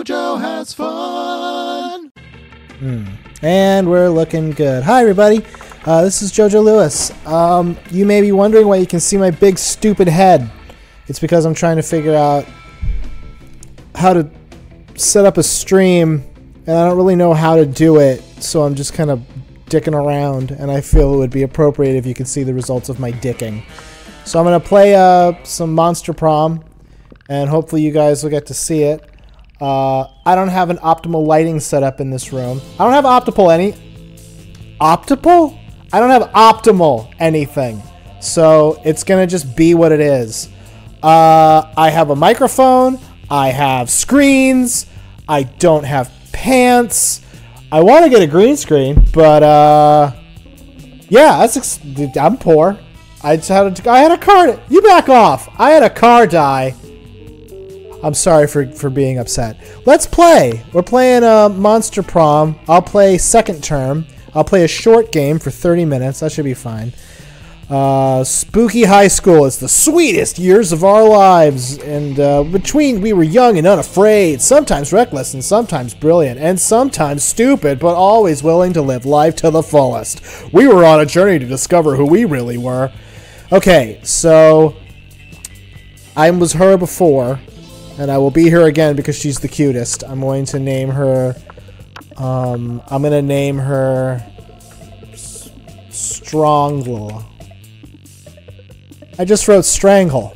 JoJo has fun. And we're looking good. Hi, everybody. This is JoJo Lewis. You may be wondering why you can see my big, stupid head. It's because I'm trying to figure out how to set up a stream, and I don't really know how to do it, so I'm just kind of dicking around, and I feel it would be appropriate if you could see the results of my dicking. So I'm going to play some Monster Prom, and hopefully you guys will get to see it. I don't have an optimal lighting setup in this room. I don't have optimal anything. So it's going to just be what it is. I have a microphone. I have screens. I don't have pants. I want to get a green screen, but yeah, I'm poor. I had a car. You back off. I had a car die. I'm sorry for being upset. Let's play. We're playing Monster Prom. I'll play second term. I'll play a short game for 30 minutes. That should be fine. Spooky high school. It's the sweetest years of our lives. And between we were young and unafraid, sometimes reckless and sometimes brilliant, and sometimes stupid, but always willing to live life to the fullest. We were on a journey to discover who we really were. Okay, so I was her before. And I will be here again because she's the cutest. I'm going to name her... I'm going to name her... Strangle. I just wrote Strangle.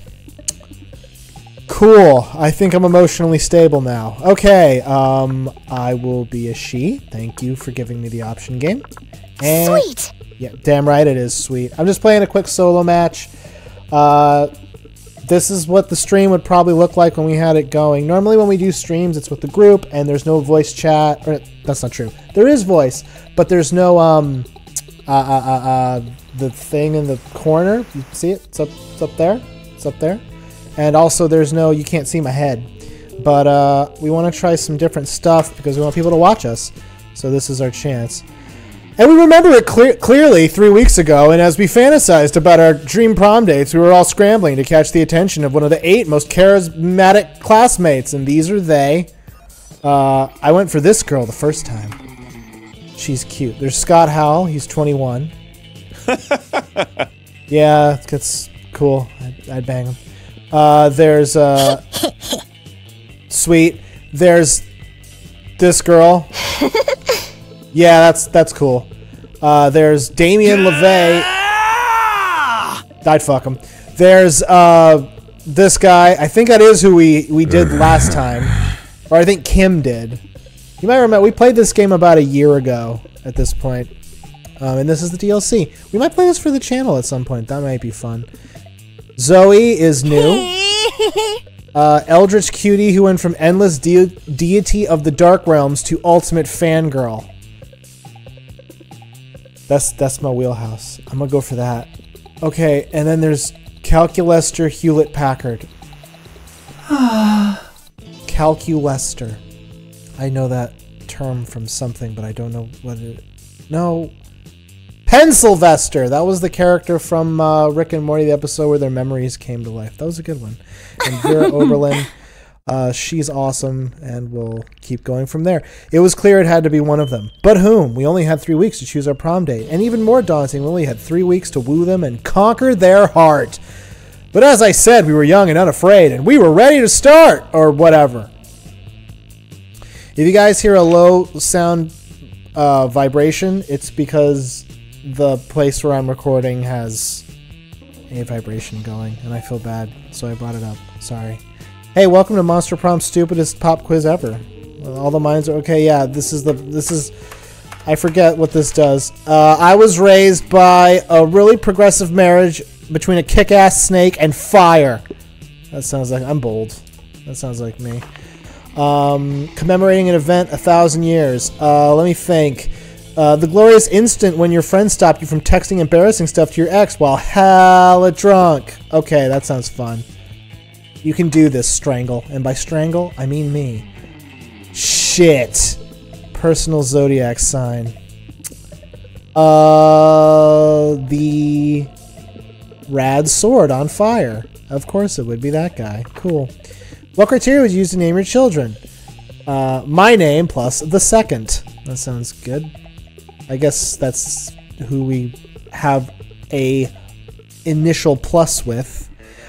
Cool. I think I'm emotionally stable now. Okay, I will be a she. Thank you for giving me the option game. And, sweet! Yeah, damn right it is sweet. I'm just playing a quick solo match. This is what the stream would probably look like when we had it going. Normally when we do streams, it's with the group, and there's no voice chat. Or, that's not true. There is voice, but there's no, the thing in the corner. You see it? It's up there. It's up there. And also there's no, you can't see my head. But we want to try some different stuff because we want people to watch us. So this is our chance. And we remember it clearly 3 weeks ago, and as we fantasized about our dream prom dates, we were all scrambling to catch the attention of one of the 8 most charismatic classmates, and these are they. I went for this girl the first time. She's cute. There's Scott Howell. He's 21. Yeah, that's cool. I'd bang him. There's sweet. There's this girl. Yeah, that's cool. There's Damien LeVay. I'd fuck him. There's this guy. I think that is who we did last time. Or I think Kim did. You might remember, we played this game about a year ago at this point. And this is the DLC. We might play this for the channel at some point. That might be fun. ZOE is new. Eldritch Cutie who went from endless deity of the dark realms to ultimate fangirl. That's my wheelhouse. I'm gonna go for that. Okay, and then there's Calculester Hewlett Packard. Calculester. I know that term from something, but I don't know what it... No. Pencilvester! That was the character from Rick and Morty, the episode where their memories came to life. That was a good one. And Vera Oberlin. She's awesome, and we'll keep going from there. It was clear it had to be one of them. But whom? We only had 3 weeks to choose our prom date. And even more daunting, we only had 3 weeks to woo them and conquer their heart. But as I said, we were young and unafraid, and we were ready to start! Or whatever. If you guys hear a low sound vibration, it's because the place where I'm recording has a vibration going, and I feel bad, so I brought it up. Sorry. Hey, welcome to Monster Prom's stupidest pop quiz ever. All the minds are okay. Yeah, this is I forget what this does. I was raised by a really progressive marriage between a kick-ass snake and fire. That sounds like I'm bold. That sounds like me. Commemorating an event 1,000 years. Let me think. The glorious instant when your friend stopped you from texting embarrassing stuff to your ex while hella drunk. Okay, that sounds fun. You can do this, Strangle. And by strangle, I mean me. Shit. Personal zodiac sign. The rad sword on fire. Of course it would be that guy. Cool. What criteria would you use to name your children? My name plus the second. That sounds good. I guess that's who we have a initial plus with.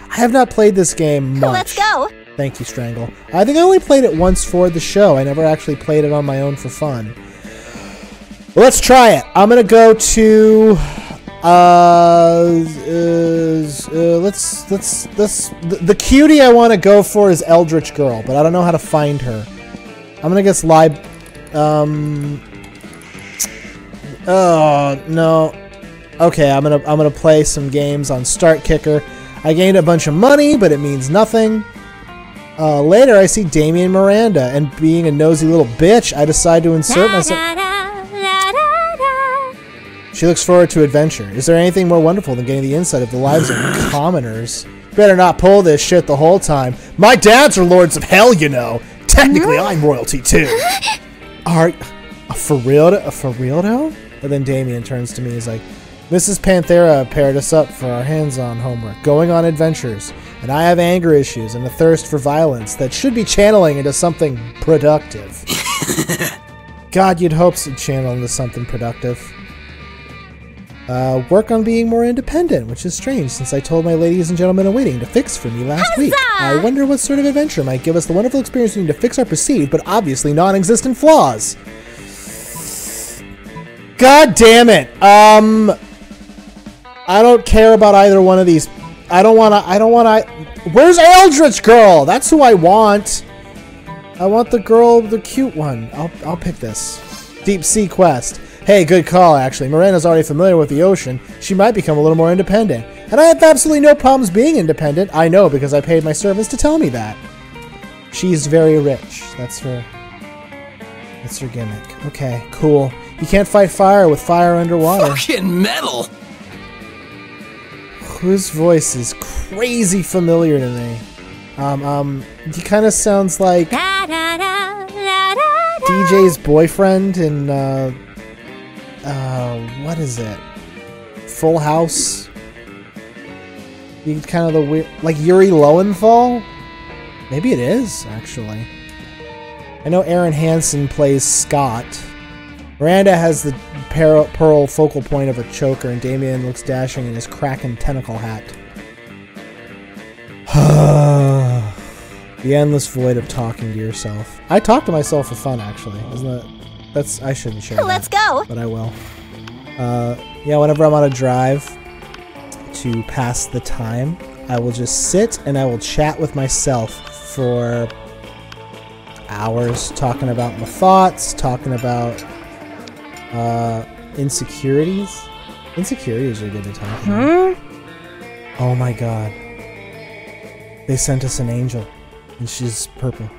I have not played this game much. Let's go. Thank you, Strangle. I think I only played it once for the show. I never actually played it on my own for fun. Well, let's try it. I'm gonna go to the cutie I want to go for is Eldritch Girl, but I don't know how to find her. I'm gonna guess oh no. Okay, I'm gonna play some games on Start Kicker. I gained a bunch of money, but it means nothing. Later, I see Damien Miranda, and being a nosy little bitch, I decide to insert myself. She looks forward to adventure. Is there anything more wonderful than getting the insight of the lives of commoners? Better not pull this shit the whole time. My dads are lords of hell, you know. Technically, I'm royalty too. For real though? But then Damien turns to me and is like, Mrs. Panthera paired us up for our hands-on homework, going on adventures, and I have anger issues and a thirst for violence that should be channeling into something productive. God, you'd hope to channel into something productive. Work on being more independent, which is strange since I told my ladies and gentlemen in waiting to fix for me last week. I wonder what sort of adventure might give us the wonderful experience we need to fix our perceived but obviously non-existent flaws. God damn it. I don't care about either one of these. I don't wanna. Where's Eldritch Girl? That's who I want. I want the girl, the cute one. I'll pick this. Deep Sea Quest. Hey, good call, actually. Miranda's already familiar with the ocean. She might become a little more independent. And I have absolutely no problems being independent. I know because I paid my servants to tell me that. She's very rich. That's her gimmick. Okay, cool. You can't fight fire with fire underwater. Fucking metal! Whose voice is crazy familiar to me? He kind of sounds like DJ's boyfriend in, what is it? Full House? He's kind of the weird, like Yuri Lowenthal? Maybe it is, actually. I know Aaron Hansen plays Scott. Miranda has the pearl focal point of a choker, and Damien looks dashing in his Kraken tentacle hat. The endless void of talking to yourself. I talk to myself for fun, actually. Isn't that? I shouldn't share Let's that, go. but I will. Yeah, whenever I'm on a drive to pass the time, I will just sit and I will chat with myself for hours, talking about my thoughts, talking about insecurities. Insecurities are good to talk about. Oh my god. They sent us an angel, and she's purple.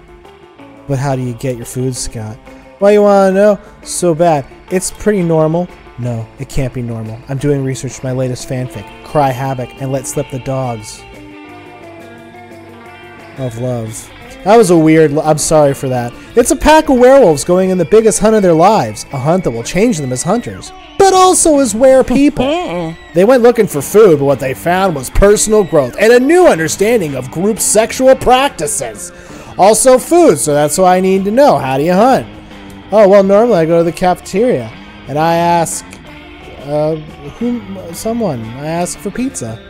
But how do you get your food, Scott? Why you wanna know? So bad. It's pretty normal. No, it can't be normal. I'm doing research for my latest fanfic, Cry Havoc and Let Slip the Dogs. Of love. That was a weird... I'm sorry for that. It's a pack of werewolves going on the biggest hunt of their lives. A hunt that will change them as hunters. But also as were people. They went looking for food, but what they found was personal growth and a new understanding of group sexual practices. Also food, so that's what I need to know. How do you hunt? Oh, well, normally I go to the cafeteria, and I ask... someone. I ask for pizza.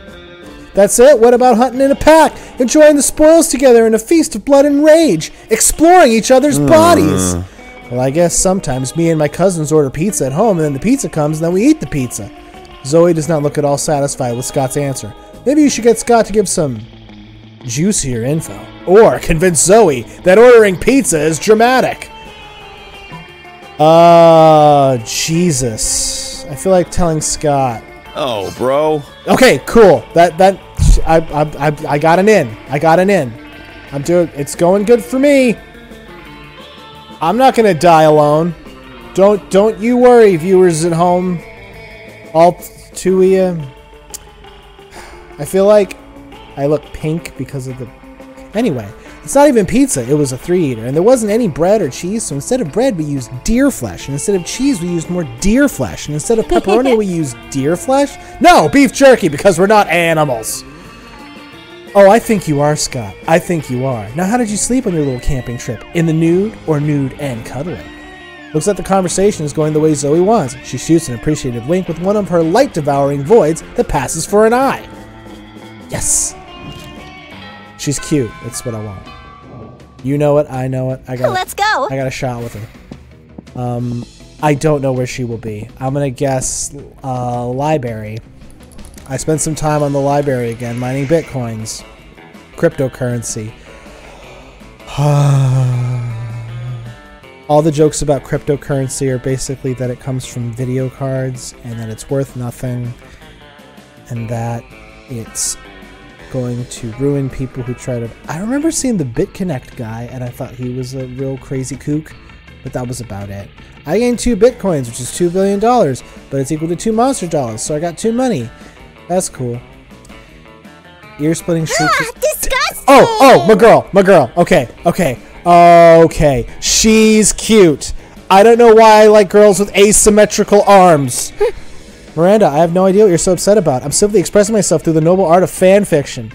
That's it? What about hunting in a pack? Enjoying the spoils together in a feast of blood and rage. Exploring each other's bodies. Well, I guess sometimes me and my cousins order pizza at home, and then the pizza comes, and then we eat the pizza. ZOE does not look at all satisfied with Scott's answer. Maybe you should get Scott to give some juicier info. Or convince ZOE that ordering pizza is dramatic. Jesus. I feel like telling Scott. Oh, bro. Okay, cool. I got an in. I got an in. I'm doing. It's going good for me. I'm not gonna die alone. Don't you worry, viewers at home. All two of you. I feel like I look pink because of the. Anyway, it's not even pizza. It was a 3-eater, and there wasn't any bread or cheese. So instead of bread, we used deer flesh, and instead of cheese, we used more deer flesh, and instead of pepperoni, we used deer flesh. No, beef jerky because we're not animals. Oh, I think you are, Scott. I think you are. Now, how did you sleep on your little camping trip? In the nude or nude and cuddling? Looks like the conversation is going the way Zoe wants. She shoots an appreciative wink with one of her light-devouring voids that passes for an eye. Yes. She's cute. That's what I want. You know it. I know it. Let's go. I got a shot with her. I don't know where she will be. I'm gonna guess library. I spent some time on the library again, mining bitcoins, cryptocurrency. All the jokes about cryptocurrency are basically that it comes from video cards and that it's worth nothing and that it's going to ruin people who try to... I remember seeing the BitConnect guy and I thought he was a real crazy kook, but that was about it. I gained 2 bitcoins, which is $2 billion, but it's equal to 2 monster dollars, so I got 2 money. That's cool. Ear-splitting shrieks. Disgusting! Oh, my girl. Okay. She's cute. I don't know why I like girls with asymmetrical arms. Miranda, I have no idea what you're so upset about. I'm simply expressing myself through the noble art of fan fiction.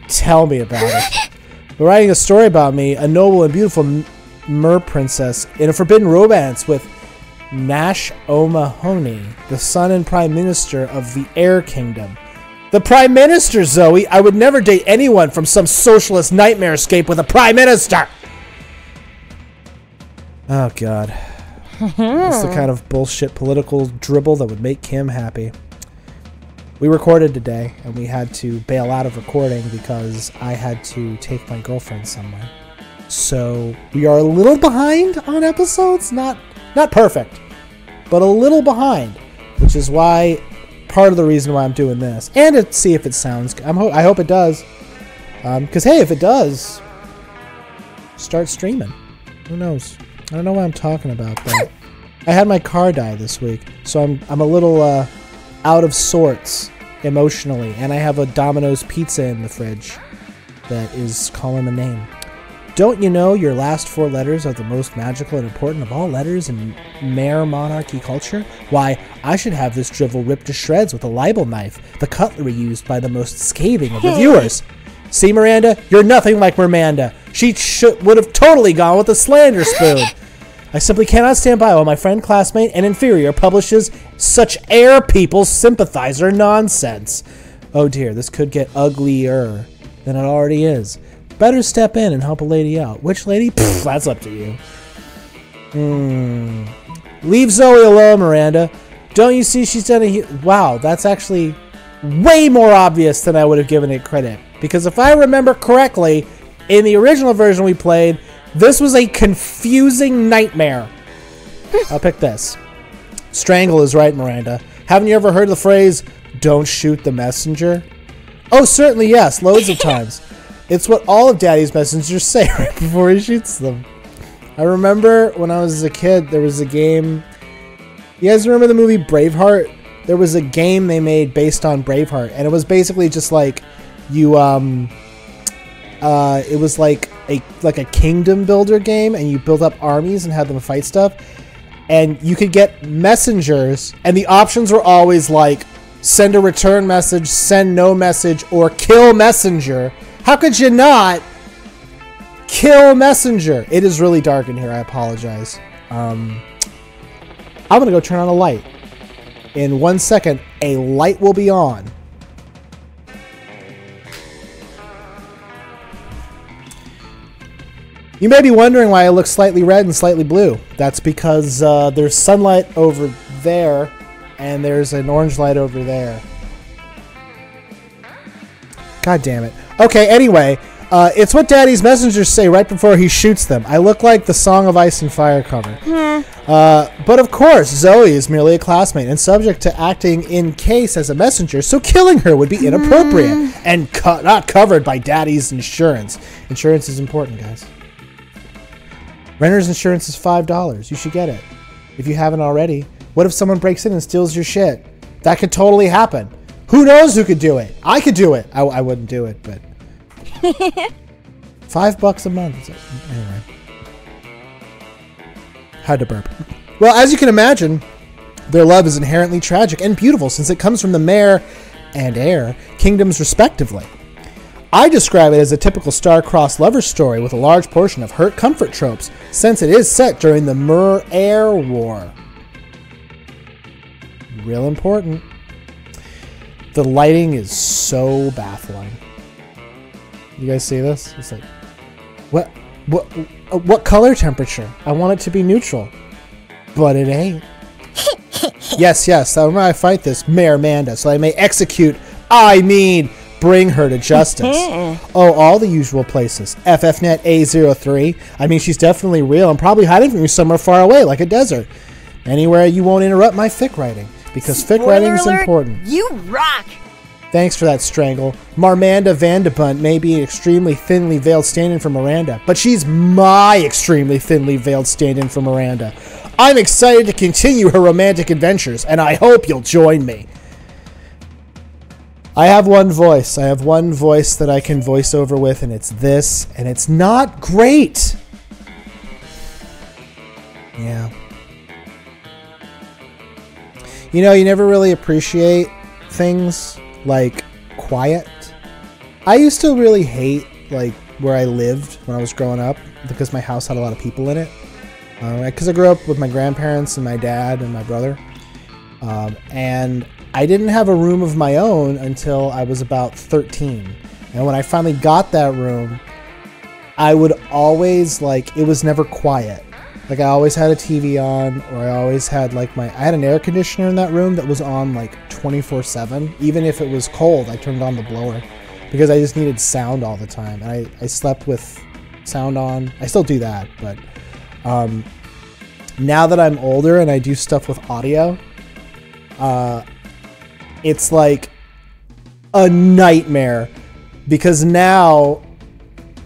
Tell me about it. We're writing a story about me, a noble and beautiful mer princess, in a forbidden romance with Nash O'Mahony, the son and prime minister of the Air Kingdom. The prime minister, Zoe! I would never date anyone from some socialist nightmare escape with a prime minister! Oh, God. It's the kind of bullshit political dribble that would make Kim happy. We recorded today, and we had to bail out of recording because I had to take my girlfriend somewhere. So, we are a little behind on episodes. Not perfect, but a little behind, which is why part of the reason why I'm doing this, and to see if it sounds good. I hope it does, because hey, if it does, start streaming. Who knows? I don't know why I'm talking about that. I had my car die this week, so I'm a little out of sorts emotionally, and I have a Domino's pizza in the fridge that is calling my name. Don't you know your last 4 letters are the most magical and important of all letters in mare monarchy culture? Why, I should have this drivel ripped to shreds with a libel knife, the cutlery used by the most scathing of reviewers. See, Miranda? You're nothing like Miranda. She would have totally gone with the slander spoon. I simply cannot stand by while my friend, classmate, and inferior publishes such air people sympathizer nonsense. Oh dear, this could get uglier than it already is. Better step in and help a lady out. Which lady? Pfft, that's up to you. Leave Zoe alone, Miranda. Don't you see she's done a... Wow, that's actually way more obvious than I would have given it credit. Because if I remember correctly, in the original version we played, this was a confusing nightmare. I'll pick this. Strangle is right, Miranda. Haven't you ever heard the phrase, don't shoot the messenger? Oh, certainly yes, loads of times. It's what all of Daddy's messengers say right before he shoots them. I remember when I was a kid, there was a game... You guys remember the movie Braveheart? There was a game they made based on Braveheart, and it was basically just like you it was like a kingdom builder game, and you build up armies and had them fight stuff, and you could get messengers, and the options were always like send a return message, send no message, or kill messenger. How could you not kill messenger? It is really dark in here. I apologize. I'm going to go turn on a light. In 1 second, a light will be on. You may be wondering why I look slightly red and slightly blue. That's because there's sunlight over there, and there's an orange light over there. God damn it. Okay, anyway, it's what Daddy's messengers say right before he shoots them. I look like the Song of Ice and Fire cover. But of course, Zoe is merely a classmate and subject to acting in case as a messenger, so killing her would be inappropriate and not covered by Daddy's insurance. Insurance is important, guys. Renter's insurance is $5. You should get it if you haven't already. What if someone breaks in and steals your shit? That could totally happen. Who knows who could do it? I could do it. I wouldn't do it, but... $5 a month. Anyway. Had to burp. Well, as you can imagine, their love is inherently tragic and beautiful since it comes from the mare and heir kingdoms respectively. I describe it as a typical star-crossed lover story with a large portion of hurt comfort tropes, since it is set during the Mer-Air War. Real important. The lighting is so baffling. You guys see this? It's like, what color temperature? I want it to be neutral, but it ain't. Yes, when I fight this Mayor Amanda, so I may execute. Bring her to justice. Oh, all the usual places. FFnet A03. I mean, she's definitely real and probably hiding from you somewhere far away, like a desert. Anywhere you won't interrupt my fic writing, because fic writing is important. You rock! Thanks for that, Strangle. Marmanda Vandebunt may be an extremely thinly veiled stand-in for Miranda, but she's my extremely thinly veiled stand-in for Miranda. I'm excited to continue her romantic adventures, and I hope you'll join me. I have one voice. I have one voice that I can voice over with, and it's this, and it's not great. Yeah. You know, you never really appreciate things like quiet. I used to really hate like where I lived when I was growing up because my house had a lot of people in it. Because I grew up with my grandparents and my dad and my brother. And I didn't have a room of my own until I was about 13. And when I finally got that room, I would always like, it was never quiet. Like I always had a TV on, or I always had like I had an air conditioner in that room that was on like 24/7. Even if it was cold, I turned on the blower because I just needed sound all the time. And I slept with sound on. I still do that, but now that I'm older and I do stuff with audio, it's like a nightmare because now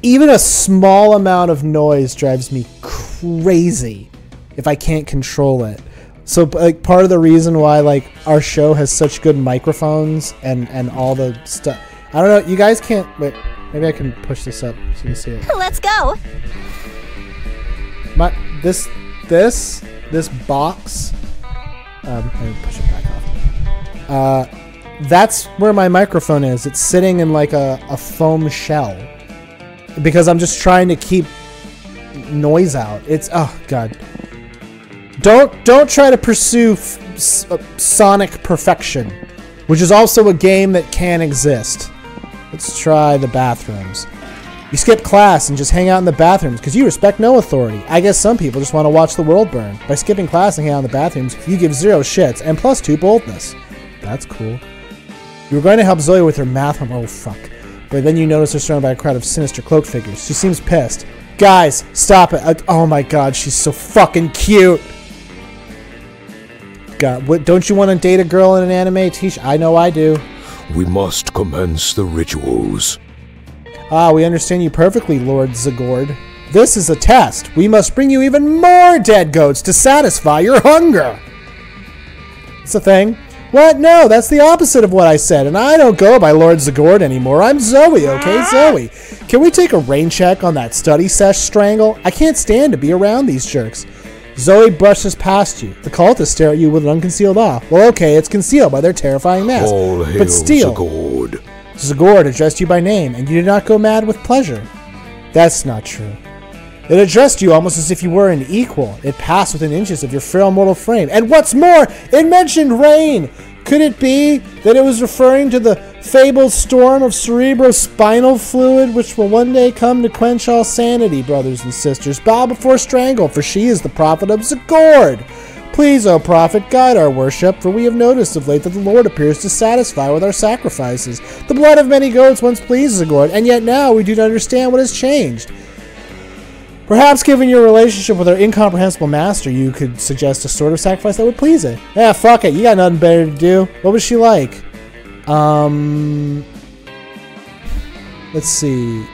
even a small amount of noise drives me crazy if I can't control it. So like part of the reason why like our show has such good microphones and all the stuff. I don't know, you guys can't wait, maybe I can push this up so you can see it. Let's go. This box, let me push it back off. That's where my microphone is. It's sitting in like a foam shell because I'm just trying to keep noise out. It's, oh god. Don't try to pursue sonic perfection, which is also a game that can exist. Let's try the bathrooms. You skip class and just hang out in the bathrooms because you respect no authority. I guess some people just want to watch the world burn. By skipping class and hang out in the bathrooms, you give 0 shits and +2 boldness. That's cool. You were going to help Zoe with her math homework. Oh, fuck. But then you notice her surrounded by a crowd of sinister cloak figures. She seems pissed. Guys, stop it. Oh my god, she's so fucking cute. God, what, don't you want to date a girl in an anime t-shirt? I know I do. We must commence the rituals. Ah, we understand you perfectly, Lord Zagord. This is a test. We must bring you even more dead goats to satisfy your hunger. It's a thing. What? No, that's the opposite of what I said, and I don't go by Lord Zagord anymore. I'm Zoe, okay? Zoe. Can we take a rain check on that study sesh, Strangle? I can't stand to be around these jerks. Zoe brushes past you. The cultists stare at you with an unconcealed awe. Well, okay, it's concealed by their terrifying mask. All hail but still, Zagord. Zagord addressed you by name, and you did not go mad with pleasure. That's not true. It addressed you almost as if you were an equal. It passed within inches of your frail mortal frame. And what's more, it mentioned rain. Could it be that it was referring to the fabled storm of cerebrospinal fluid which will one day come to quench all sanity, brothers and sisters? Bow before Strangle, for she is the prophet of Zagord. Please, O prophet, guide our worship, for we have noticed of late that the Lord appears dissatisfied with our sacrifices. The blood of many goats once pleased Zagord, and yet now we do not understand what has changed. Perhaps given your relationship with our incomprehensible master, you could suggest a sort of sacrifice that would please it. Yeah, fuck it. You got nothing better to do. What was she like? Let's see.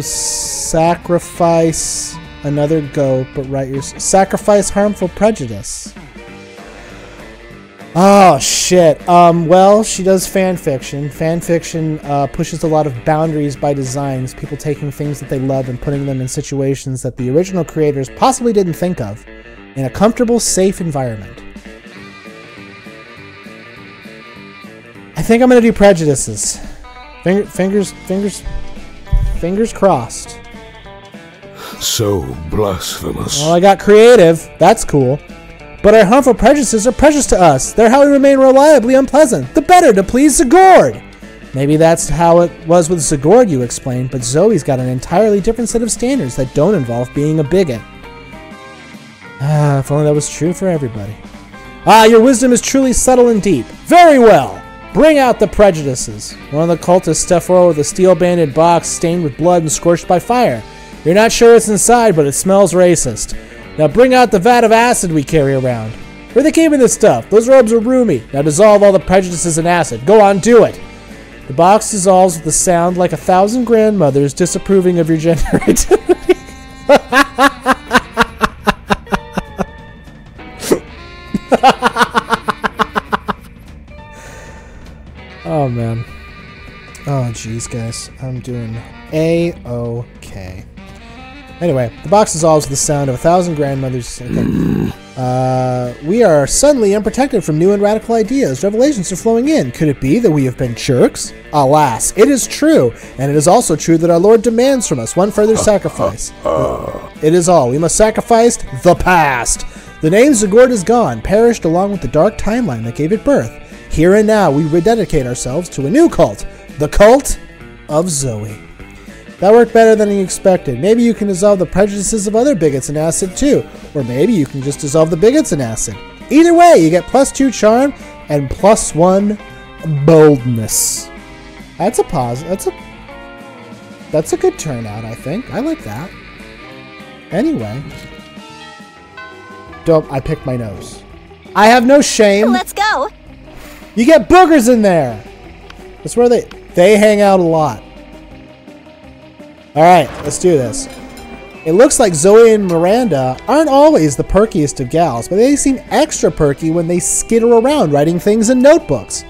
Sacrifice another goat, but write your... Sacrifice harmful prejudice. Oh, shit. Well, she does fan fiction. Fan fiction pushes a lot of boundaries by designs, people taking things that they love and putting them in situations that the original creators possibly didn't think of, in a comfortable, safe environment. I think I'm going to do prejudices. Fingers crossed. So blasphemous. Well, I got creative. That's cool. But our harmful prejudices are precious to us. They're how we remain reliably unpleasant. The better to please Sigurd. Maybe that's how it was with Sigurd, you explained, but Zoe's got an entirely different set of standards that don't involve being a bigot. If only that was true for everybody. Your wisdom is truly subtle and deep. Very well. Bring out the prejudices. One of the cultists stepped forward with a steel-banded box stained with blood and scorched by fire. You're not sure what's inside, but it smells racist. Now bring out the vat of acid we carry around. Where they keeping this stuff? Those robes are roomy. Now dissolve all the prejudices in acid. Go on, do it. The box dissolves with a sound like 1,000 grandmothers disapproving of your gender identity. Oh, man. Oh, jeez, guys. I'm doing A-OK. Anyway, the box dissolves with the sound of 1,000 grandmothers. Okay. We are suddenly unprotected from new and radical ideas. Revelations are flowing in. Could it be that we have been jerks? Alas, it is true. And it is also true that our Lord demands from us one further sacrifice. It is all. We must sacrifice the past. The name Sigurd is gone, perished along with the dark timeline that gave it birth. Here and now, we rededicate ourselves to a new cult. The cult of Zoe. That worked better than he expected. Maybe you can dissolve the prejudices of other bigots in acid too. Or maybe you can just dissolve the bigots in acid. Either way, you get +2 charm and +1 boldness. That's a positive. That's a good turnout, I think. I like that. Anyway. I picked my nose. I have no shame. Let's go. You get boogers in there. That's where they hang out a lot. Alright, let's do this. It looks like Zoe and Miranda aren't always the perkiest of gals, but they seem extra perky when they skitter around writing things in notebooks.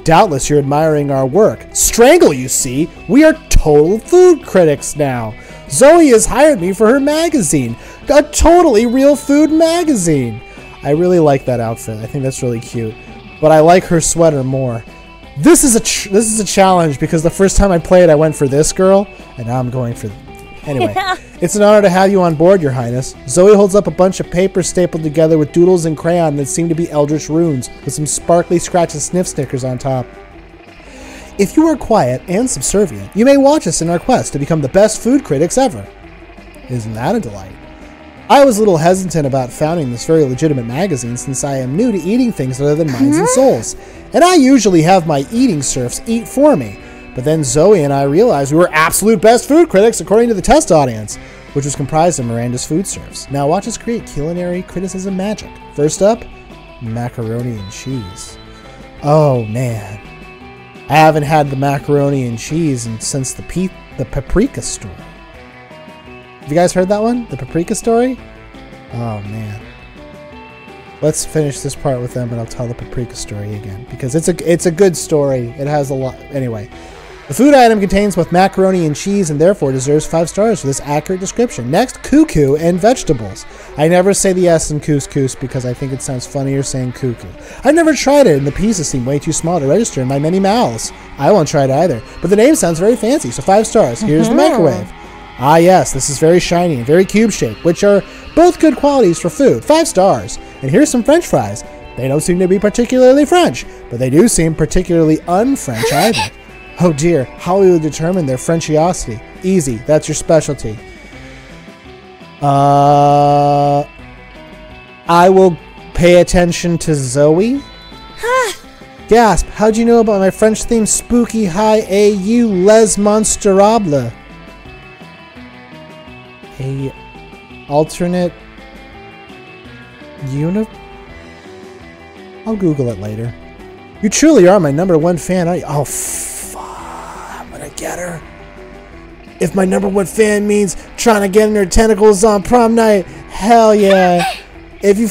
Doubtless you're admiring our work. Strangle, you see. We are total food critics now. Zoe has hired me for her magazine. A totally real food magazine. I really like that outfit. I think that's really cute. But I like her sweater more. This is a challenge because the first time I played, I went for this girl, and now I'm going for... Anyway, it's an honor to have you on board, Your Highness. Zoe holds up a bunch of papers stapled together with doodles and crayon that seem to be eldritch runes, with some sparkly scratch and sniff stickers on top. If you are quiet and subservient, you may watch us in our quest to become the best food critics ever. Isn't that a delight? I was a little hesitant about founding this very legitimate magazine since I am new to eating things other than minds and souls, and I usually have my eating serfs eat for me. But then Zoe and I realized we were absolute best food critics according to the test audience, which was comprised of Miranda's food serfs. Now watch us create culinary criticism magic. First up, macaroni and cheese. Oh man, I haven't had the macaroni and cheese since the paprika story. Have you guys heard that one? The paprika story? Oh man. Let's finish this part with them, and I'll tell the paprika story again because it's a good story. It has a lot. Anyway, the food item contains both macaroni and cheese, and therefore deserves 5 stars for this accurate description. Next, cuckoo and vegetables. I never say the S in couscous because I think it sounds funnier saying cuckoo. I've never tried it, and the pieces seem way too small to register in my many mouths. I won't try it either, but the name sounds very fancy, so 5 stars. Here's the microwave. Ah yes, this is very shiny and very cube-shaped, which are both good qualities for food. 5 stars. And here's some French fries. They don't seem to be particularly French, but they do seem particularly un-French either. Oh dear, how will you determine their Frenchiosity? Easy, that's your specialty. I will pay attention to Zoe. Gasp, how'd you know about my French-themed spooky high AU Les Monsterables? A alternate I'll Google it later. You truly are my #1 fan, aren't you? Oh, fuck. I'm gonna get her. If my #1 fan means trying to get in her tentacles on prom night, hell yeah. If you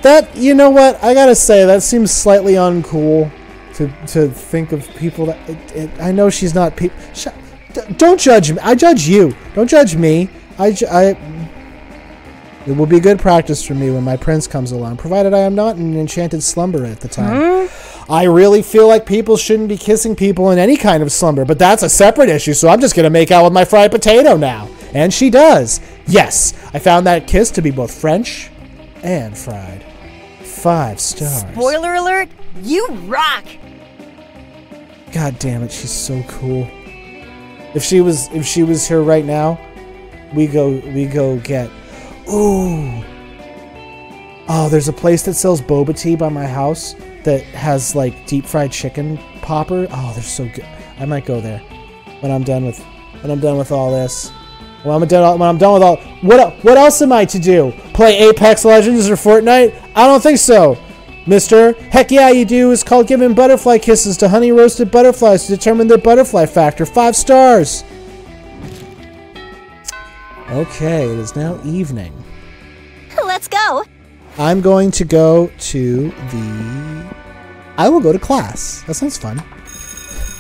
that, you know what? I gotta say, that seems slightly uncool to think of people that... I know she's not people... Don't judge me. I judge you. Don't judge me. It will be good practice for me when my prince comes along, provided I am not in an enchanted slumber at the time. I really feel like people shouldn't be kissing people in any kind of slumber, but that's a separate issue, so I'm just going to make out with my fried potato now. And she does. Yes, I found that kiss to be both French and fried. 5 stars. Spoiler alert, you rock! God damn it, she's so cool. If she was here right now, we go get. Ooh. Oh, there's a place that sells boba tea by my house that has like deep fried chicken popper. Oh, they're so good. I might go there when I'm done with all this. When I'm done with all. What else am I to do? Play Apex Legends or Fortnite? I don't think so, mister. Heck yeah, you do. It's called giving butterfly kisses to honey roasted butterflies to determine their butterfly factor. 5 stars. Okay, it is now evening. Let's go. I'm going to go to I will go to class. That sounds fun.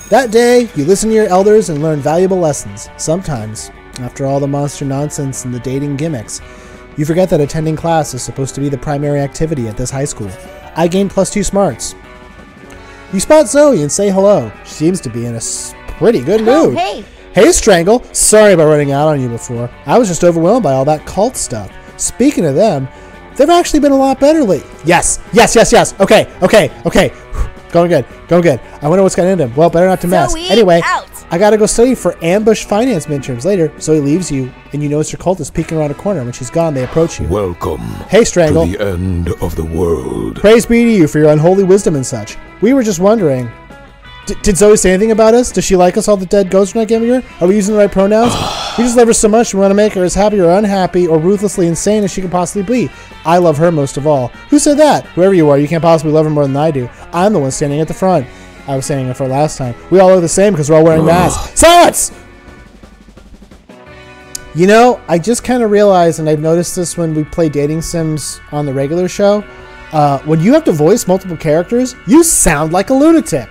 That day, you listen to your elders and learn valuable lessons. Sometimes, after all the monster nonsense and the dating gimmicks, you forget that attending class is supposed to be the primary activity at this high school. I gained +2 smarts. You spot Zoe and say hello. She seems to be in a pretty good mood. Oh, hey. Hey, Strangle. Sorry about running out on you before. I was just overwhelmed by all that cult stuff. Speaking of them, they've actually been a lot better lately. Yes. Okay. Going good. I wonder what's going to end him. Well, better not to mess. Zoe, Anyway, out. I gotta go study for ambush finance midterms later. Zoe leaves you, and you notice your cultist peeking around a corner. When she's gone, they approach you. Welcome Hey, Strangle. to the end of the world. Praise be to you for your unholy wisdom and such. We were just wondering, did Zoe say anything about us? Does she like us, all the dead ghosts we're not giving her? Are we using the right pronouns? We just love her so much we want to make her as happy or unhappy or ruthlessly insane as she can possibly be. I love her most of all. Who said that? Whoever you are, you can't possibly love her more than I do. I'm the one standing at the front. I was standing in front last time. We all look the same because we're all wearing masks. Silence! You know, I just kind of realized, and I've noticed this when we play dating sims on the regular show, when you have to voice multiple characters, you sound like a lunatic.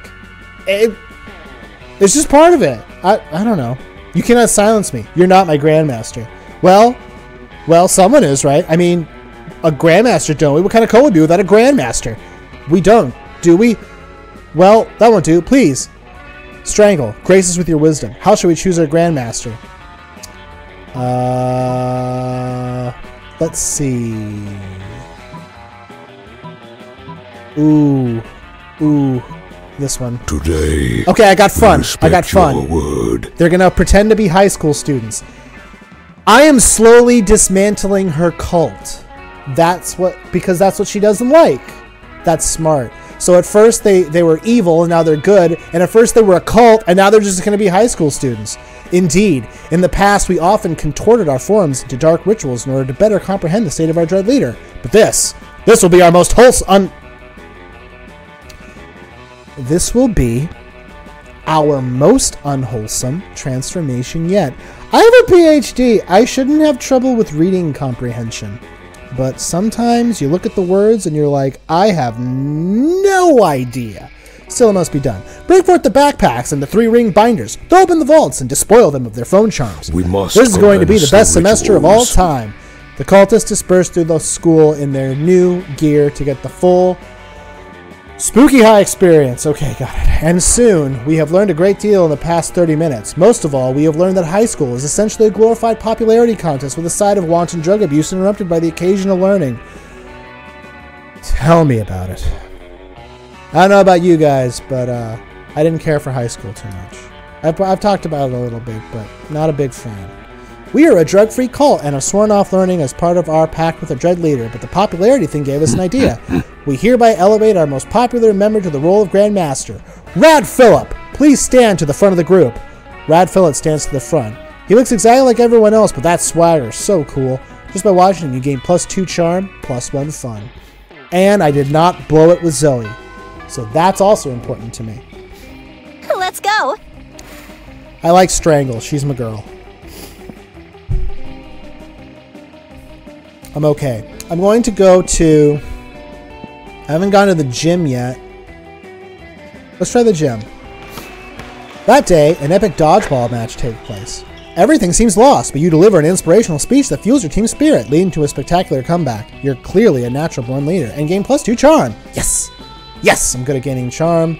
It's just part of it. I don't know. You cannot silence me. You're not my grandmaster. Well, someone is, right? I mean, a grandmaster, don't we? What kind of code would be without a grandmaster? We don't, do we? Well, that won't do. Please. Strangle. Grace us with your wisdom. How shall we choose our grandmaster? Let's see. Ooh. This one. Today. Okay, I got fun. Your word. They're gonna pretend to be high school students. I am slowly dismantling her cult. Because that's what she doesn't like. That's smart. So at first they were evil and now they're good. And at first they were a cult and now they're just going to be high school students. Indeed, in the past we often contorted our forms into dark rituals in order to better comprehend the state of our dread leader. But this will be our most wholesome... This will be our most unwholesome transformation yet. I have a PhD. I shouldn't have trouble with reading comprehension. But sometimes you look at the words and you're like, I have no idea. Still, it must be done. Bring forth the backpacks and the 3-ring binders. Throw open the vaults and despoil them of their phone charms. We must. This is going to be the commence best semester of all rituals. time. The cultists disperse through the school in their new gear to get the full spooky high experience. Okay, got it. And soon, we have learned a great deal in the past 30 minutes. Most of all, we have learned that high school is essentially a glorified popularity contest with a side of wanton drug abuse interrupted by the occasional learning. Tell me about it. I don't know about you guys, but I didn't care for high school too much. I've talked about it a little bit, but not a big fan. We are a drug-free cult and have sworn off learning as part of our pact with a dread leader, but the popularity thing gave us an idea. We hereby elevate our most popular member to the role of Grand Master. Rad Phillip, please stand to the front of the group. Rad Phillip stands to the front. He looks exactly like everyone else, but that swagger is so cool. Just by watching him, you gain +2 charm, +1 fun. And I did not blow it with Zoe. So that's also important to me. Let's go. I like Strangle. She's my girl. I'm okay. I'm going to go to... I haven't gone to the gym yet. Let's try the gym. That day, an epic dodgeball match takes place. Everything seems lost, but you deliver an inspirational speech that fuels your team's spirit, leading to a spectacular comeback. You're clearly a natural-born leader, and gain +2 charm. Yes! Yes, I'm good at gaining charm.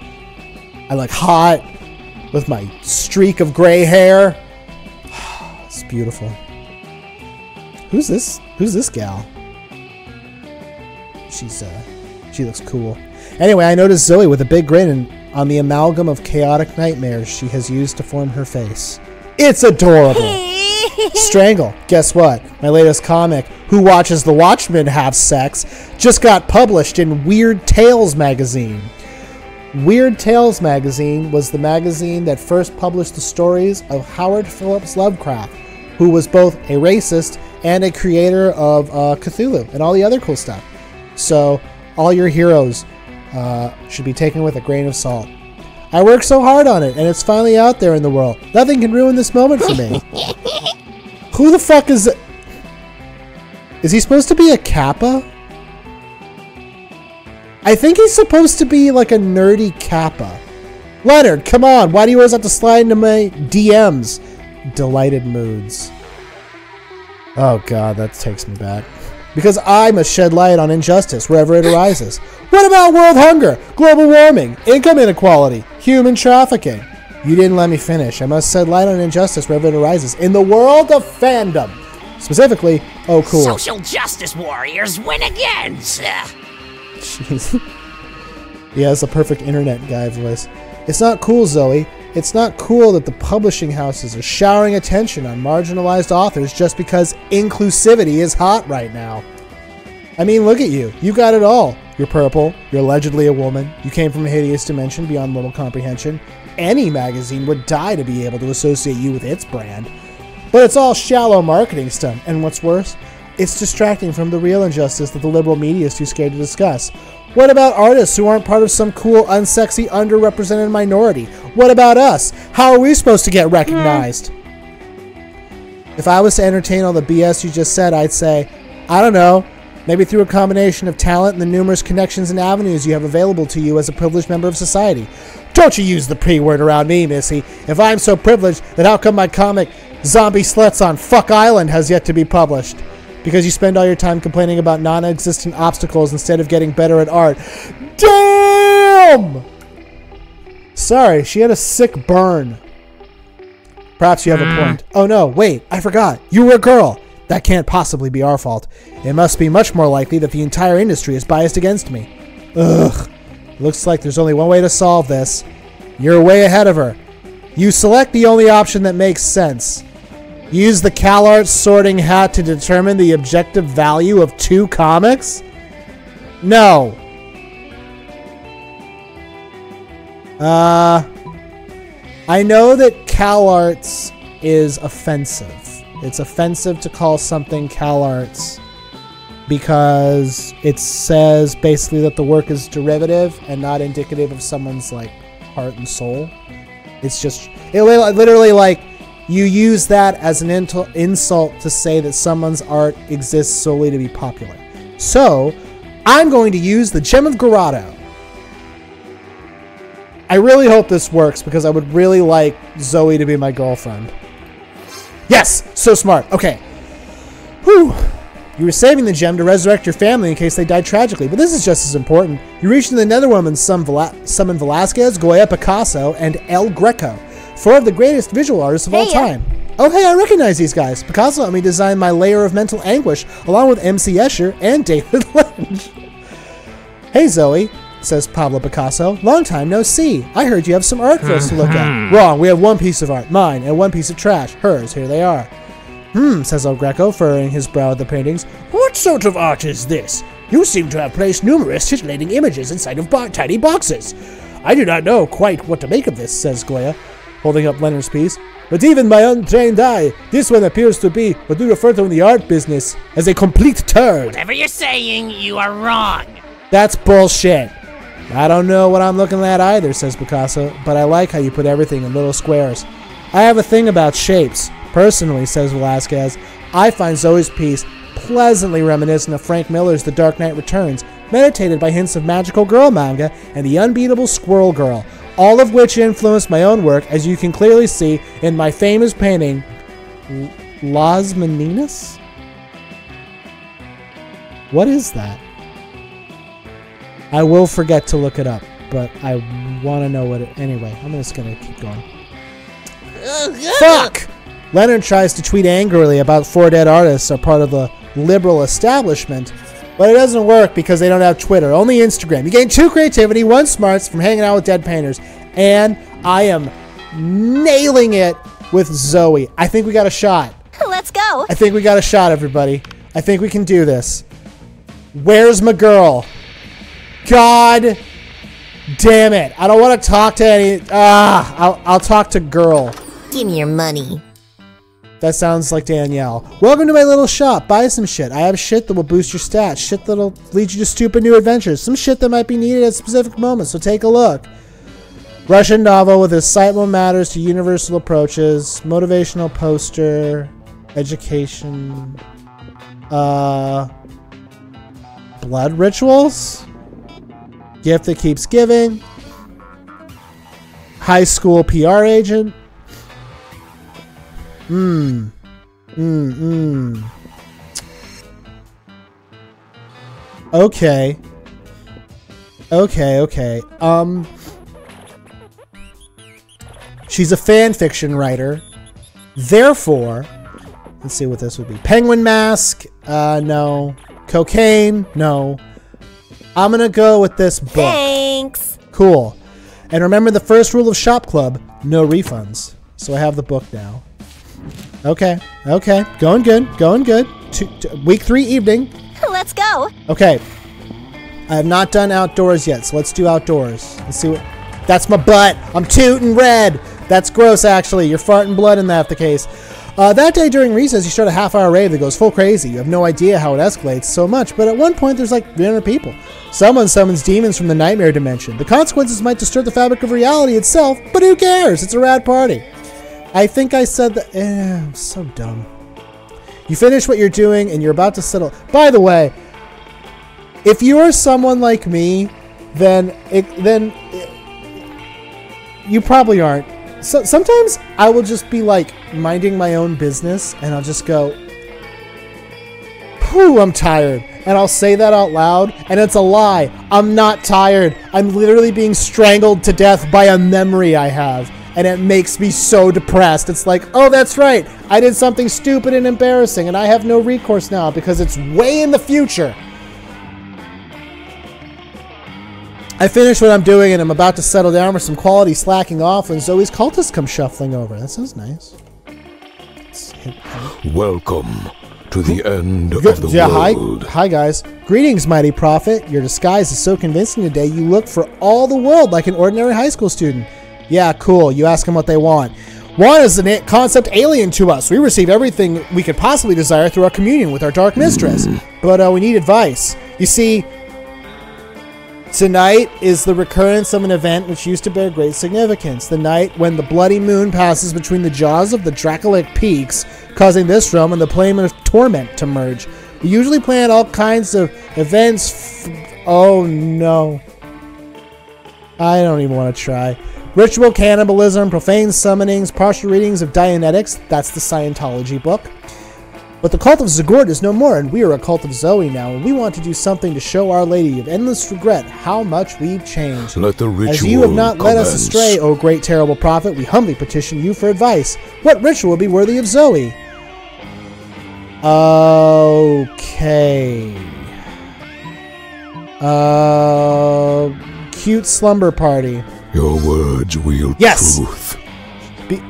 I look hot with my streak of gray hair. It's beautiful. Who's this gal? She looks cool. Anyway, I noticed Zoe with a big grin on the amalgam of chaotic nightmares she has used to form her face. It's adorable. Strangle. Guess what? My latest comic, Who Watches the Watchmen Have Sex, just got published in Weird Tales magazine. Weird Tales magazine was the magazine that first published the stories of Howard Phillips Lovecraft, who was both a racist and a creator of Cthulhu and all the other cool stuff. So all your heroes should be taken with a grain of salt. I worked so hard on it, and it's finally out there in the world. Nothing can ruin this moment for me. Who the fuck is... Is he supposed to be a Kappa? I think he's supposed to be like a nerdy Kappa. Leonard, come on. Why do you always have to slide into my DMs? Delighted moods. Oh god, that takes me back. Because I must shed light on injustice wherever it arises. What about world hunger, global warming, income inequality, human trafficking? You didn't let me finish. I must shed light on injustice wherever it arises in the world of fandom. Specifically, oh cool. Social justice warriors win again, sir. Jeez. He has a perfect internet guy voice. It's not cool, Zoe. It's not cool that the publishing houses are showering attention on marginalized authors just because inclusivity is hot right now. I mean, look at you. You got it all. You're purple. You're allegedly a woman. You came from a hideous dimension beyond mortal comprehension. Any magazine would die to be able to associate you with its brand. But it's all shallow marketing stuff. And what's worse, it's distracting from the real injustice that the liberal media is too scared to discuss. What about artists who aren't part of some cool, unsexy, underrepresented minority? What about us? How are we supposed to get recognized? If I was to entertain all the BS you just said, I'd say, I don't know, maybe through a combination of talent and the numerous connections and avenues you have available to you as a privileged member of society. Don't you use the P word around me, Missy. If I'm so privileged, then how come my comic, Zombie Sluts on Fuck Island, has yet to be published? Because you spend all your time complaining about non-existent obstacles instead of getting better at art. Damn! Sorry, she had a sick burn. Perhaps you have a point. Oh no, wait, I forgot. You were a girl. That can't possibly be our fault. It must be much more likely that the entire industry is biased against me. Ugh. Looks like there's only one way to solve this. You're way ahead of her. You select the only option that makes sense. Use the CalArts sorting hat to determine the objective value of 2 comics? No. I know that CalArts is offensive. It's offensive to call something CalArts because it says basically that the work is derivative and not indicative of someone's like heart and soul. It's just it literally like you use that as an insult to say that someone's art exists solely to be popular. So, I'm going to use the Gem of Grotto. I really hope this works because I would really like Zoe to be my girlfriend. Yes! So smart. Okay. Whew. You were saving the gem to resurrect your family in case they died tragically, but this is just as important. You reached into the Netherworld and summon Velasquez, Goya, Picasso, and El Greco. 4 of the greatest visual artists of all time. Oh, hey, I recognize these guys. Picasso let me design my layer of mental anguish, along with M.C. Escher and David Lynch. Hey, Zoe, says Pablo Picasso. Long time no see. I heard you have some art for us to look at. Wrong, we have 1 piece of art, mine, and 1 piece of trash, hers. Here they are. Says El Greco, furrowing his brow at the paintings. What sort of art is this? You seem to have placed numerous titillating images inside of tiny boxes. I do not know quite what to make of this, says Goya, holding up Leonard's piece. But even my untrained eye, this one appears to be what we refer to in the art business as a complete turd. Whatever you're saying, you are wrong. That's bullshit. I don't know what I'm looking at either, says Picasso, but I like how you put everything in little squares. I have a thing about shapes. Personally, says Velasquez, I find Zoe's piece pleasantly reminiscent of Frank Miller's The Dark Knight Returns, meditated by hints of magical girl manga and the unbeatable Squirrel Girl, all of which influenced my own work, as you can clearly see in my famous painting, Las Meninas? What is that? I will forget to look it up, but I want to know what it... Anyway, I'm just going to keep going. Fuck! Leonard tries to tweet angrily about 4 dead artists are part of the liberal establishment, but it doesn't work because they don't have Twitter, only Instagram. You gain 2 creativity, 1 smarts from hanging out with dead painters, and I am nailing it with Zoe. I think we got a shot. Let's go. I think we got a shot, everybody. I think we can do this. Where's my girl? God damn it. I don't want to talk to any... I'll talk to girl. Give me your money. That sounds like Danielle. Welcome to my little shop. Buy some shit. I have shit that will boost your stats. Shit that'll lead you to stupid new adventures. Some shit that might be needed at specific moments, so take a look. Russian novel with incitement matters to universal approaches. Motivational poster. Education. Blood rituals. Gift that keeps giving. High school PR agent. Okay. Okay. She's a fan fiction writer. Therefore, let's see what this would be. Penguin mask. No. Cocaine. No. I'm gonna go with this book. Thanks. Cool. And remember the first rule of Shop Club, no refunds. So I have the book now. Okay. Going good. Week 3 evening. Let's go. Okay. I have not done outdoors yet, so let's do outdoors. Let's see what... That's my butt. I'm tooting red. That's gross, actually. You're farting blood in that, the case. That day during recess, you start a half-hour rave that goes full crazy. You have no idea how it escalates so much, but at one point, there's like 300 people. Someone summons demons from the nightmare dimension. The consequences might disturb the fabric of reality itself, but who cares? It's a rad party. I think I said that... I'm so dumb. You finish what you're doing, and you're about to settle... By the way, if you're someone like me, then you probably aren't. So sometimes I will just be like minding my own business, and I'll just go, "Phew, I'm tired," and I'll say that out loud, and it's a lie. I'm not tired. I'm literally being strangled to death by a memory I have, and it makes me so depressed. It's like, oh, that's right. I did something stupid and embarrassing, and I have no recourse now because it's way in the future. I finish what I'm doing, and I'm about to settle down for some quality slacking off when Zoe's cultists come shuffling over. That sounds nice. Welcome to the end of the world. Hi, guys. Greetings, mighty prophet. Your disguise is so convincing today, you look for all the world like an ordinary high school student. Yeah, cool. You ask them what they want. Want is a concept alien to us. We receive everything we could possibly desire through our communion with our dark mistress. But we need advice. You see... Tonight is the recurrence of an event which used to bear great significance. The night when the bloody moon passes between the jaws of the Dracolic peaks, causing this realm and the plane of torment to merge. We usually plan all kinds of events. Oh no. I don't even want to try. Ritual cannibalism, profane summonings, partial readings of Dianetics. That's the Scientology book. But the cult of Zagord is no more, and we are a cult of Zoe now, and we want to do something to show Our Lady of Endless Regret how much we've changed. Let the ritual As you have not led us astray, O great terrible prophet, we humbly petition you for advice. What ritual would be worthy of Zoe? Okay. Cute slumber party. Your words wield truth.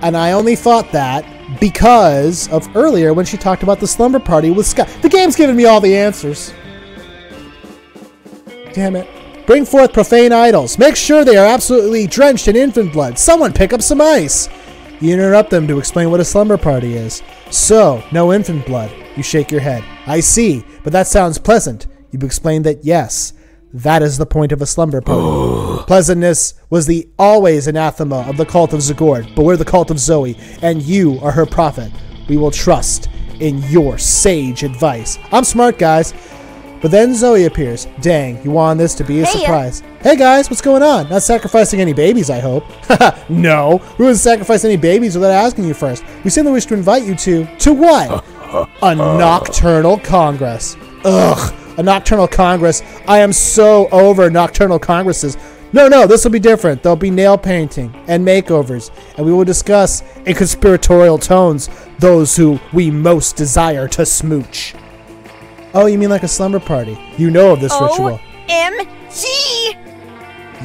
And I only thought that because of earlier when she talked about the slumber party with Scott. The game's giving me all the answers. Damn it. Bring forth profane idols. Make sure they are absolutely drenched in infant blood. Someone pick up some ice. You interrupt them to explain what a slumber party is. So, no infant blood. You shake your head. I see, but that sounds pleasant. You explain that yes, that is the point of a slumber party. Pleasantness was the always anathema of the cult of Zagord, but we're the cult of Zoe, and you are her prophet. We will trust in your sage advice. I'm smart, guys. But then Zoe appears. Dang, you wanted this to be a surprise. Hey guys, what's going on? Not sacrificing any babies, I hope. No, who would sacrifice any babies without asking you first? We simply wish to invite you to what? A nocturnal congress. Ugh, a nocturnal congress. I am so over nocturnal congresses. No, this will be different. There'll be nail painting and makeovers, and we will discuss in conspiratorial tones those who we most desire to smooch. Oh, you mean like a slumber party? You know of this ritual. OMG!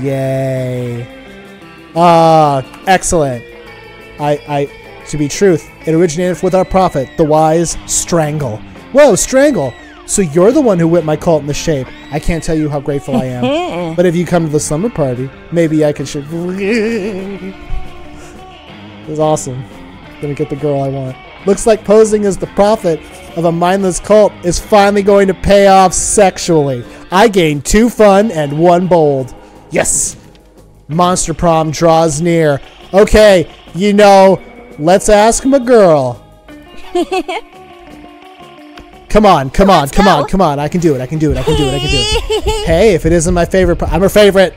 Yay. Excellent. To be truth, it originated with our prophet, the wise Strangle. Whoa, Strangle! So you're the one who whipped my cult into shape. I can't tell you how grateful I am. But if you come to the slumber party, maybe I can shoot. It was awesome. Gonna get the girl I want. Looks like posing as the prophet of a mindless cult is finally going to pay off sexually. I gained 2 fun and 1 bold. Yes! Monster Prom draws near. Okay, let's ask him a girl. Come on. I can do it. Hey, if it isn't my favorite, I'm her favorite.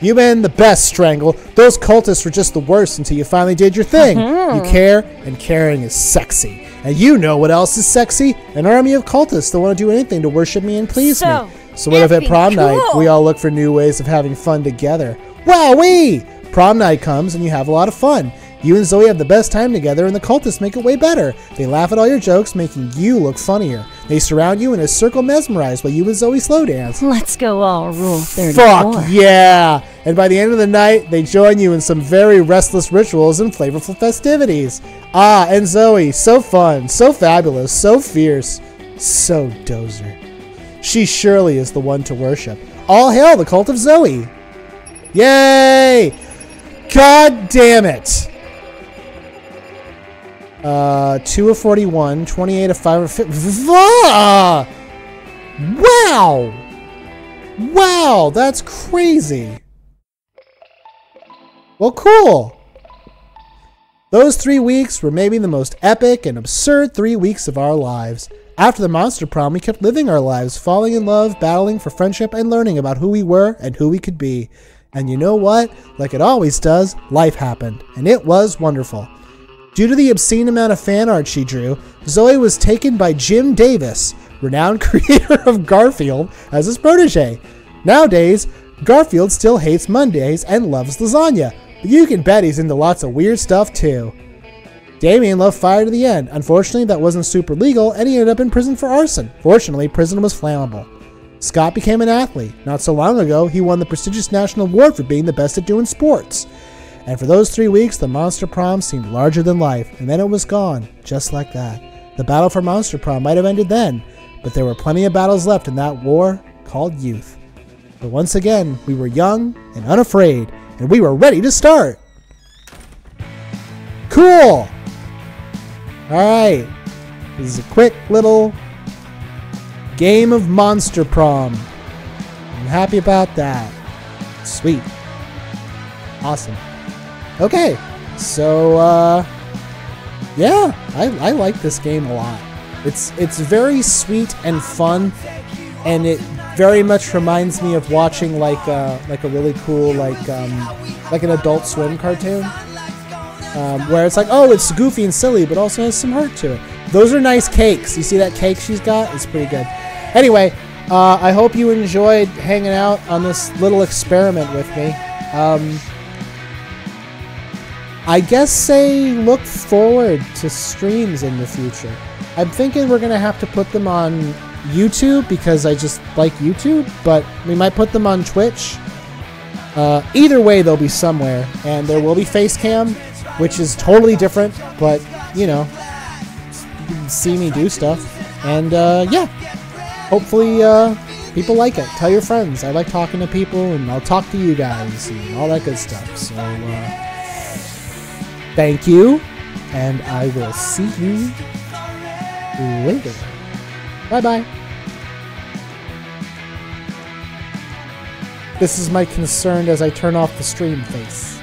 You've been the best, Strangle. Those cultists were just the worst until you finally did your thing. You care, and caring is sexy. And you know what else is sexy? An army of cultists that want to do anything to worship me and please me. So what if at prom night, we all look for new ways of having fun together? Wowee! Prom night comes and you have a lot of fun. You and Zoe have the best time together, and the cultists make it way better. They laugh at all your jokes, making you look funnier. They surround you in a circle mesmerized while you and Zoe slow dance. Let's go all Rule 34. Fuck yeah! And by the end of the night, they join you in some very restless rituals and flavorful festivities. Ah, and Zoe, so fun, so fabulous, so fierce, so dozer. She surely is the one to worship. All hail the cult of Zoe! Yay! God damn it! 2 of 41, 28 of 5 of 50. Wow, that's crazy. Well, cool. Those 3 weeks were maybe the most epic and absurd 3 weeks of our lives. After the Monster Prom, we kept living our lives, falling in love, battling for friendship, and learning about who we were and who we could be. And you know what? Like it always does, life happened, and it was wonderful. Due to the obscene amount of fan art she drew, Zoe was taken by Jim Davis, renowned creator of Garfield, as his protege. Nowadays, Garfield still hates Mondays and loves lasagna, but you can bet he's into lots of weird stuff too. Damien loved fire to the end. Unfortunately, that wasn't super legal, and he ended up in prison for arson. Fortunately, prison was flammable. Scott became an athlete. Not so long ago, he won the prestigious national award for being the best at doing sports. And for those 3 weeks, the Monster Prom seemed larger than life, and then it was gone, just like that. The battle for Monster Prom might have ended then, but there were plenty of battles left in that war called youth. But once again, we were young and unafraid, and we were ready to start. Cool! Alright, this is a quick little game of Monster Prom. I'm happy about that. Sweet. Awesome. Okay, so, yeah, I like this game a lot. It's very sweet and fun, and it very much reminds me of watching like a really cool like an Adult Swim cartoon, where it's like, oh, it's goofy and silly, but also has some heart to it. Those are nice cakes. You see that cake she's got? It's pretty good. Anyway, I hope you enjoyed hanging out on this little experiment with me. I guess say look forward to streams in the future. I'm thinking we're going to have to put them on YouTube because I just like YouTube, but we might put them on Twitch. Either way, they'll be somewhere, and there will be Facecam, which is totally different, but, you know, you can see me do stuff. And, yeah, hopefully people like it. Tell your friends. I like talking to people, and I'll talk to you guys, and all that good stuff. So, thank you, and I will see you later. Bye-bye. This is my concern as I turn off the stream face.